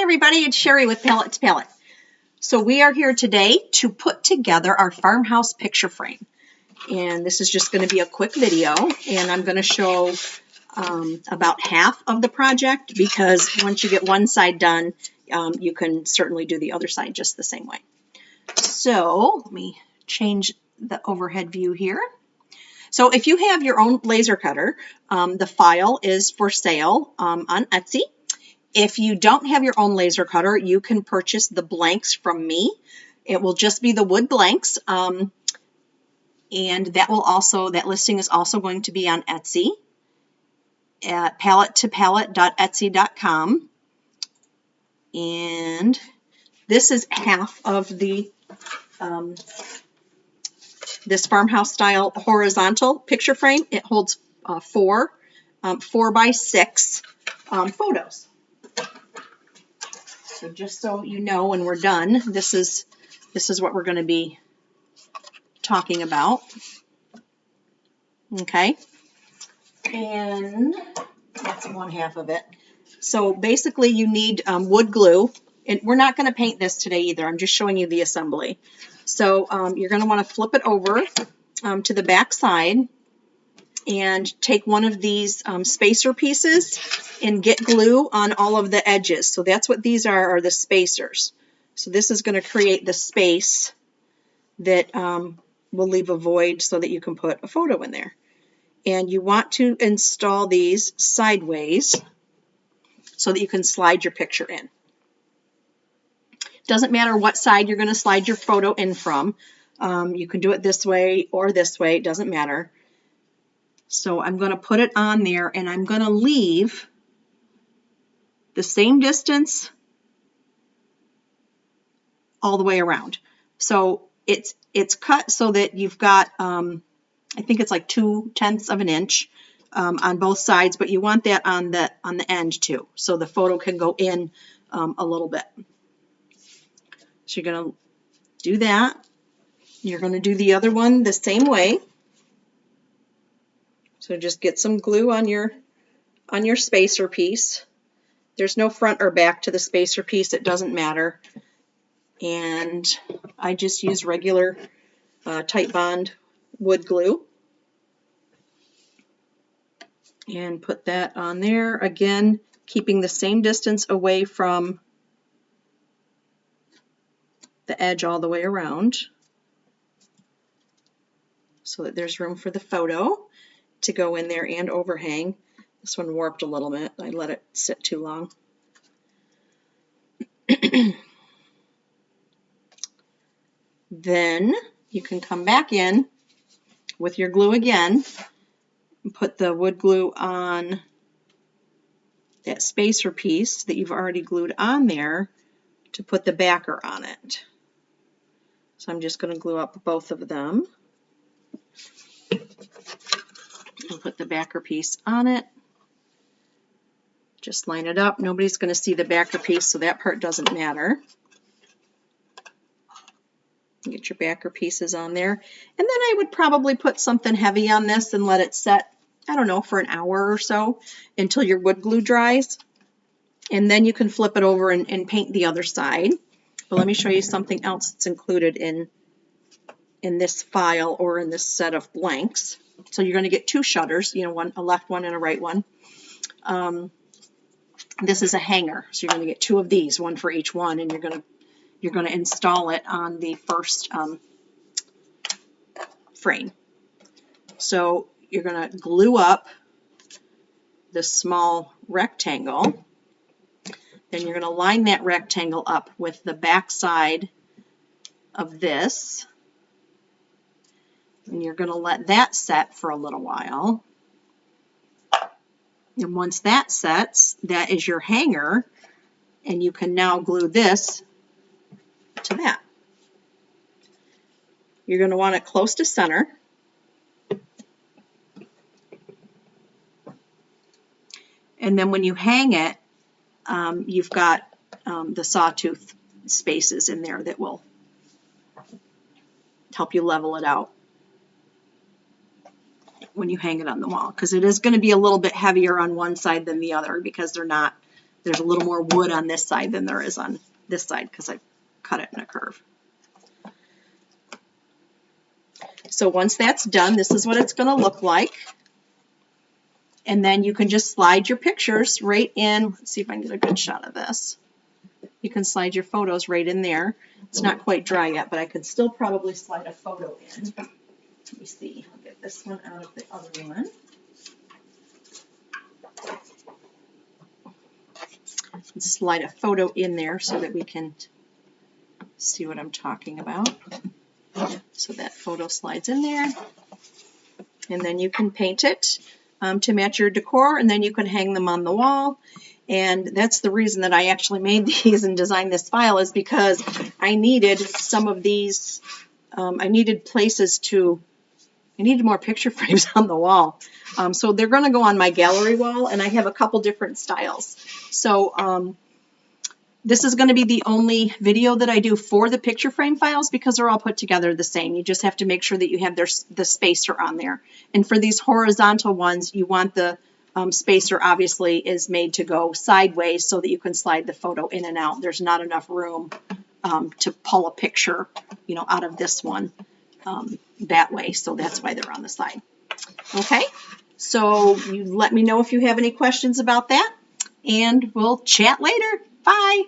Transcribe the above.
Hi everybody, it's Sherry with Palette to Palette. So we are here today to put together our farmhouse picture frame. And this is just going to be a quick video, and I'm going to show about half of the project, because once you get one side done, you can certainly do the other side just the same way. So let me change the overhead view here. So if you have your own laser cutter, the file is for sale on Etsy. If you don't have your own laser cutter, you can purchase the blanks from me. It will just be the wood blanks, and that listing is also going to be on Etsy at palettetopalette.etsy.com. And this is half of the this farmhouse style horizontal picture frame. It holds four 4x6 photos. So just so you know, when we're done, this is what we're going to be talking about. Okay, and that's one half of it. So basically, you need wood glue, and we're not going to paint this today either. I'm just showing you the assembly. So you're going to want to flip it over to the back side and take one of these spacer pieces and get glue on all of the edges. So that's what these are the spacers. So this is going to create the space that will leave a void so that you can put a photo in there. And you want to install these sideways so that you can slide your picture in. Doesn't matter what side you're going to slide your photo in from. You can do it this way or this way, it doesn't matter. So I'm going to put it on there, and I'm going to leave the same distance all the way around. So it's cut so that you've got, I think it's like 2/10 of an inch on both sides, but you want that on the end too, so the photo can go in a little bit. So you're going to do that. You're going to do the other one the same way. So just get some glue on your spacer piece. There's no front or back to the spacer piece, it doesn't matter. And I just use regular tight bond wood glue. And put that on there. Again, keeping the same distance away from the edge all the way around, so that there's room for the photo to go in there and overhang. This one warped a little bit. I let it sit too long. Then you can come back in with your glue again and put the wood glue on that spacer piece that you've already glued on there to put the backer on it. So I'm just going to glue up both of them. I'll put the backer piece on it. Just line it up. Nobody's going to see the backer piece, so that part doesn't matter. Get your backer pieces on there. And then I would probably put something heavy on this and let it set, I don't know, for an hour or so until your wood glue dries. And then you can flip it over and paint the other side. But let me show you something else that's included in this file or in this set of blanks. So you're going to get two shutters, you know, a left one and a right one. This is a hanger, so you're going to get two of these, one for each one, and you're going to install it on the first frame. So you're going to glue up this small rectangle. Then you're going to line that rectangle up with the back side of this. And you're going to let that set for a little while. And once that sets, that is your hanger, and you can now glue this to that. You're going to want it close to center. And then when you hang it, you've got the sawtooth spaces in there that will help you level it out when you hang it on the wall, because it is going to be a little bit heavier on one side than the other because they're not There's a little more wood on this side than there is on this side because I cut it in a curve. So once that's done, this is what it's going to look like. And then you can just slide your pictures right in. Let's see if I can get a good shot of this. You can slide your photos right in there. It's not quite dry yet, but I could still probably slide a photo in. Let me see. I'll get this one out of the other one. And slide a photo in there so that we can see what I'm talking about. So that photo slides in there. And then you can paint it to match your decor, and then you can hang them on the wall. And that's the reason that I actually made these and designed this file, is because I needed some of these, I needed more picture frames on the wall. So they're going to go on my gallery wall, and I have a couple different styles. So this is going to be the only video that I do for the picture frame files because they're all put together the same. You just have to make sure that you have the spacer on there. And for these horizontal ones, you want the spacer obviously is made to go sideways so that you can slide the photo in and out. There's not enough room to pull a picture, out of this one that way. So that's why they're on the side. Okay, so you let me know if you have any questions about that, and we'll chat later. Bye.